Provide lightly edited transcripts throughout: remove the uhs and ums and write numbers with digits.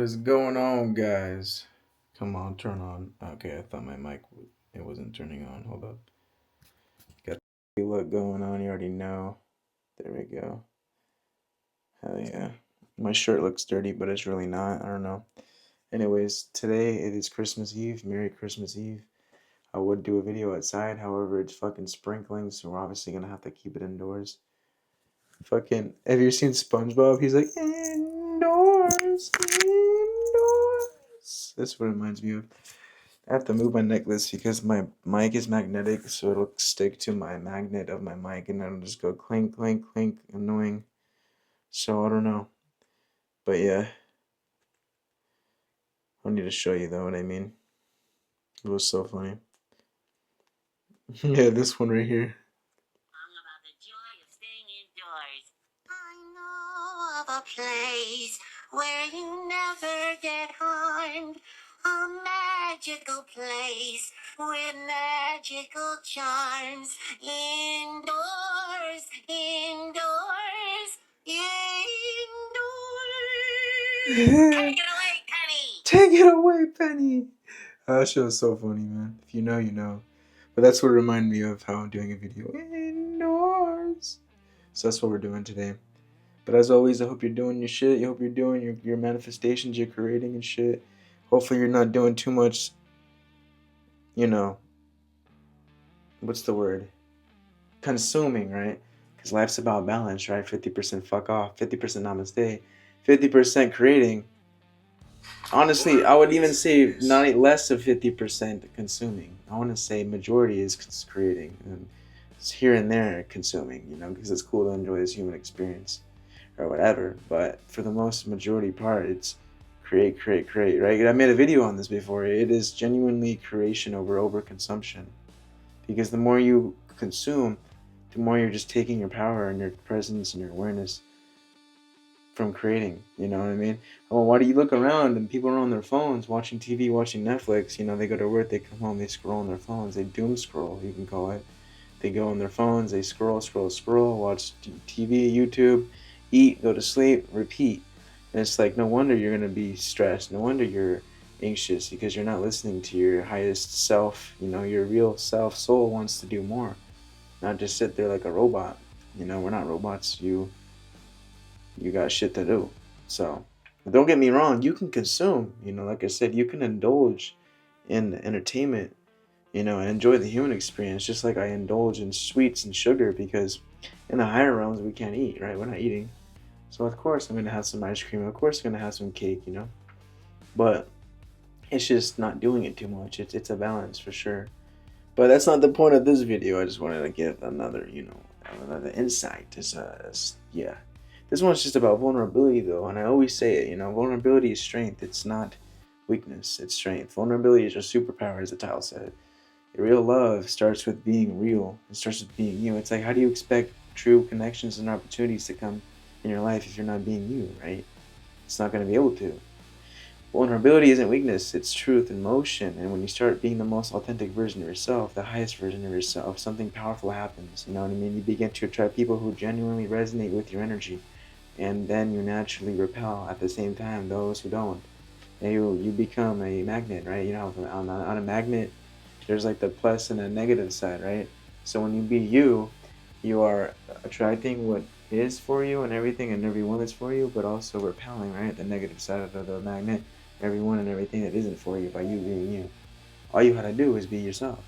is going on, guys? Come on, turn on. Okay, I thought my mic it wasn't turning on. Hold up. Got the look going on. You already know. There we go. Hell yeah. My shirt looks dirty, but it's really not. I don't know. Anyways, today it is Christmas Eve. Merry Christmas Eve. I would do a video outside, however, it's fucking sprinkling, so we're obviously gonna have to keep it indoors. Fucking, have you seen SpongeBob? He's like, indoors, indoors. That's what it reminds me of. I have to move my necklace because my mic is magnetic, so it'll stick to my magnet of my mic, and then it'll just go clink, clink, clink, annoying. So I don't know, but yeah, I need to show you though what I mean. It was so funny. Yeah, this one right here. About the joy of staying indoors. I know of a place where you never get harmed. A magical place with magical charms. Indoors, indoors, indoors. Take it away, Penny. Take it away, Penny. That shit was so funny, man. If you know, you know. But that's what reminded me of how I'm doing a video indoors. So that's what we're doing today. But as always, I hope you're doing your shit. I hope you're doing your manifestations you're creating and shit. Hopefully you're not doing too much, you know, what's the word? Consuming, right? Because life's about balance, right? 50% fuck off, 50% namaste, 50% creating. Honestly, I would even say not less of 50% consuming. I want to say majority is creating, and it's here and there consuming, you know, because it's cool to enjoy this human experience or whatever. But for the most majority part, it's create, create, create, right? I made a video on this before. It is genuinely creation over overconsumption, because the more you consume, the more you're just taking your power and your presence and your awareness from creating, you know what I mean? Well, why do you look around and people are on their phones watching TV, watching Netflix? You know, they go to work, they come home, they scroll on their phones, they doom scroll, you can call it. They go on their phones, they scroll, scroll, scroll, watch TV, YouTube, eat, go to sleep, repeat. And it's like, no wonder you're gonna be stressed. No wonder you're anxious, because you're not listening to your highest self. You know, your real self, soul wants to do more, not just sit there like a robot. You know, we're not robots. You got shit to do. So don't get me wrong, you can consume, you know, like I said, you can indulge in entertainment, you know, and enjoy the human experience, just like I indulge in sweets and sugar, because in the higher realms we can't eat, right? We're not eating. So of course I'm gonna have some ice cream, of course I'm gonna have some cake, you know. But it's just not doing it too much. It's a balance for sure. But that's not the point of this video. I just wanted to give another, you know, another insight. Yeah. This one's just about vulnerability, though, and I always say it. You know, vulnerability is strength. It's not weakness. It's strength. Vulnerability is your superpower, as the title said. Real love starts with being real. It starts with being you. It's like, how do you expect true connections and opportunities to come in your life if you're not being you, right? It's not going to be able to. Vulnerability isn't weakness, it's truth in motion. And when you start being the most authentic version of yourself, the highest version of yourself, something powerful happens. You know what I mean? You begin to attract people who genuinely resonate with your energy. And then you naturally repel at the same time those who don't. And you become a magnet, right? You know, on a magnet, there's like the plus and the negative side, right? So when you be you, you are attracting what is for you and everything and everyone that's for you, but also repelling, right? The negative side of the magnet, everyone and everything that isn't for you by you being you. All you gotta do is be yourself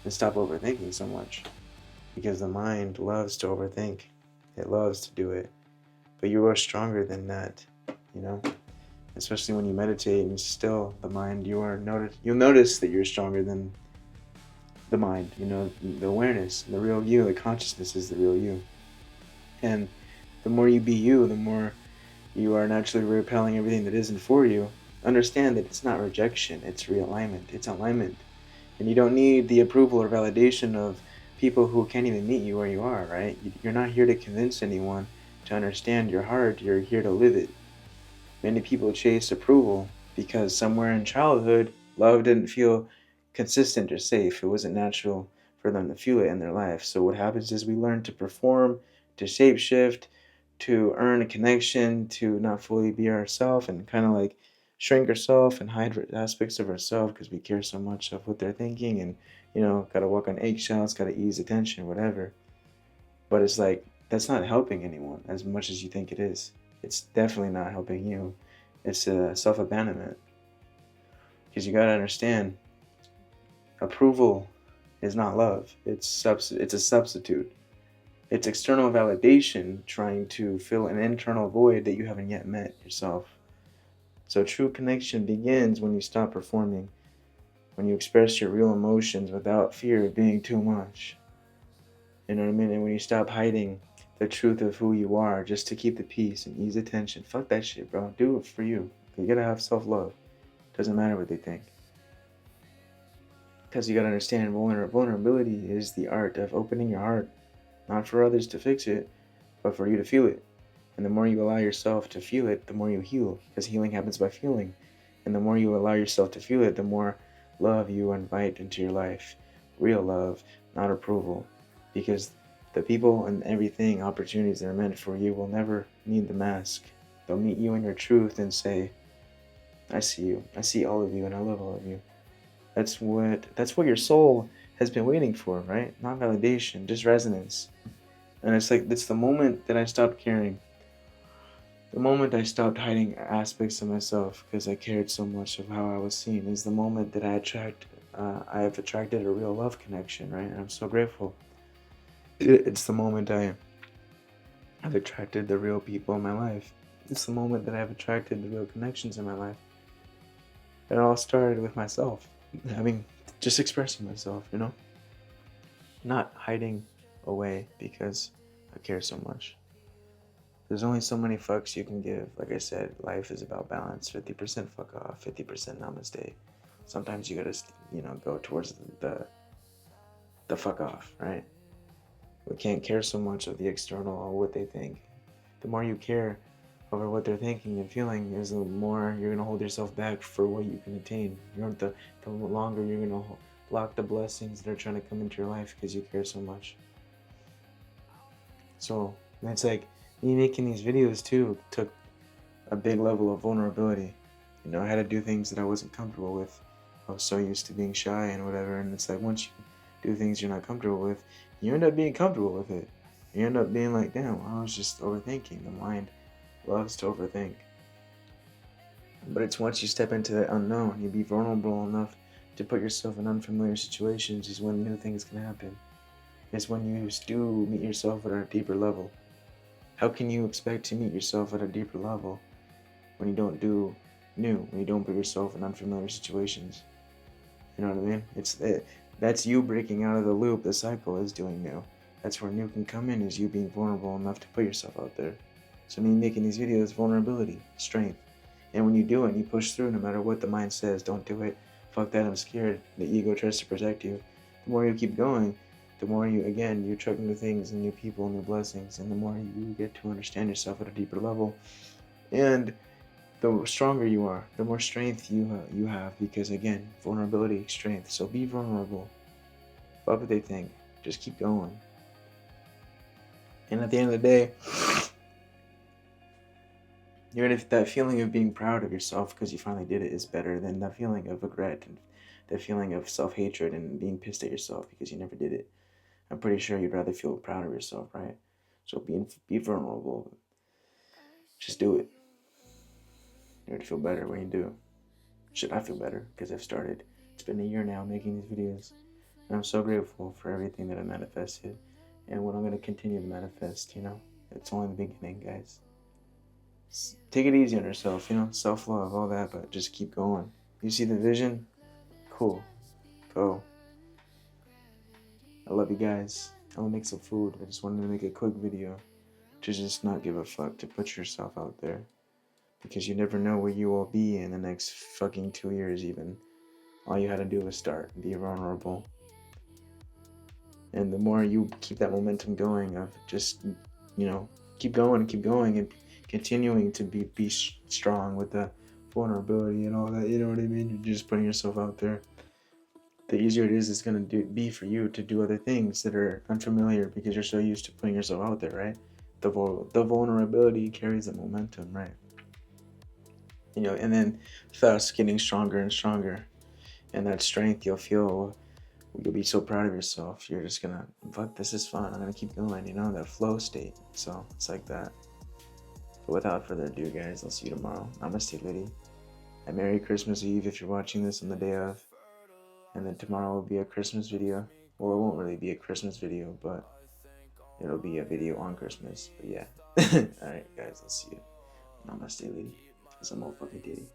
and stop overthinking so much, because the mind loves to overthink. It loves to do it. But you are stronger than that, you know? Especially when you meditate and still the mind, you'll notice that you're stronger than the mind, you know, the awareness, the real you, the consciousness is the real you. And the more you be you, the more you are naturally repelling everything that isn't for you. Understand that it's not rejection, it's realignment, it's alignment. And you don't need the approval or validation of people who can't even meet you where you are, right? You're not here to convince anyone to understand your heart, you're here to live it. Many people chase approval because somewhere in childhood, love didn't feel consistent or safe. It wasn't natural for them to feel it in their life. So what happens is we learn to perform, to shapeshift, to earn a connection, to not fully be ourselves and kind of like shrink ourselves and hide aspects of ourselves because we care so much of what they're thinking and, gotta walk on eggshells, gotta ease attention, whatever. But it's like, that's not helping anyone as much as you think it is. It's definitely not helping you. It's a self abandonment. Because you gotta understand, approval is not love. It's a substitute. It's external validation trying to fill an internal void that you haven't yet met yourself. So true connection begins when you stop performing, when you express your real emotions without fear of being too much. You know what I mean? And when you stop hiding the truth of who you are just to keep the peace and ease the tension. Fuck that shit, bro. Do it for you. You gotta have self-love. Doesn't matter what they think. Because you gotta understand vulnerability is the art of opening your heart, not for others to fix it, but for you to feel it. And the more you allow yourself to feel it, the more you heal. Because healing happens by feeling. And the more you allow yourself to feel it, the more love you invite into your life. Real love, not approval. Because the people and everything, opportunities that are meant for you will never need the mask. They'll meet you in your truth and say, I see you. I see all of you and I love all of you. That's what your soul has been waiting for, right? Not validation, just resonance. And it's like, it's the moment that I stopped caring. The moment I stopped hiding aspects of myself because I cared so much of how I was seen is the moment that I have attracted a real love connection, right? And I'm so grateful. It's the moment I've attracted the real people in my life. It's the moment that I've attracted the real connections in my life. It all started with myself. Just expressing myself, Not hiding away because I care so much. There's only so many fucks you can give. Like I said, life is about balance. 50% fuck off, 50% namaste. Sometimes you gotta, go towards the fuck off, right? We can't care so much of the external or what they think. The more you care over what they're thinking and feeling, is the more you're gonna hold yourself back for what you can attain. The longer you're gonna block the blessings that are trying to come into your life because you care so much. So it's like me making these videos too took a big level of vulnerability. I had to do things that I wasn't comfortable with. I was so used to being shy and whatever, and it's like once you do things you're not comfortable with, you end up being comfortable with it. You end up being like, damn, I was just overthinking. The mind loves to overthink. But it's once you step into the unknown, you be vulnerable enough to put yourself in unfamiliar situations is when new things can happen. It's when you do meet yourself at a deeper level. How can you expect to meet yourself at a deeper level when you don't do new, when you don't put yourself in unfamiliar situations? You know what I mean? That's you breaking out of the loop. The cycle is doing new. That's where new can come in, is you being vulnerable enough to put yourself out there. So me making these videos, vulnerability, strength. And when you do it, you push through no matter what the mind says. Don't do it. Fuck that, I'm scared. The ego tries to protect you. The more you keep going, the more you attract new things and new people and new blessings. And the more you get to understand yourself at a deeper level. And the stronger you are, the more strength you have, because again, vulnerability, strength. So be vulnerable. Fuck what they think. Just keep going. And at the end of the day, that feeling of being proud of yourself because you finally did it is better than that feeling of regret and that feeling of self-hatred and being pissed at yourself because you never did it. I'm pretty sure you'd rather feel proud of yourself, right? So be vulnerable. Just do it. You're gonna feel better when you do. Shit, I feel better because I've started. It's been a year now making these videos. And I'm so grateful for everything that I manifested and what I'm going to continue to manifest, It's only the beginning, guys. Take it easy on yourself, self-love, all that, but just keep going. You see the vision? Cool. Go. I love you guys. I'm going to make some food. I just wanted to make a quick video to just not give a fuck, to put yourself out there. Because you never know where you will be in the next fucking 2 years even. All you had to do was start. Be vulnerable. And the more you keep that momentum going of just, keep going and continuing to be strong with the vulnerability and all that, you know what I mean? You're just putting yourself out there. The easier it is going to be for you to do other things that are unfamiliar because you're so used to putting yourself out there, right? the vulnerability carries the momentum, right? You know, and then thus getting stronger and stronger, and that strength you'll be so proud of yourself. You're just gonna, fuck, this is fun. I'm gonna keep going. You know, that flow state. So it's like that. But without further ado, guys, I'll see you tomorrow. Namaste, lady. And Merry Christmas Eve if you're watching this on the day of. And then tomorrow will be a Christmas video. Well, it won't really be a Christmas video, but it'll be a video on Christmas. But yeah. Alright, guys, I'll see you. Namaste, lady. Because I'm all fucking diddy.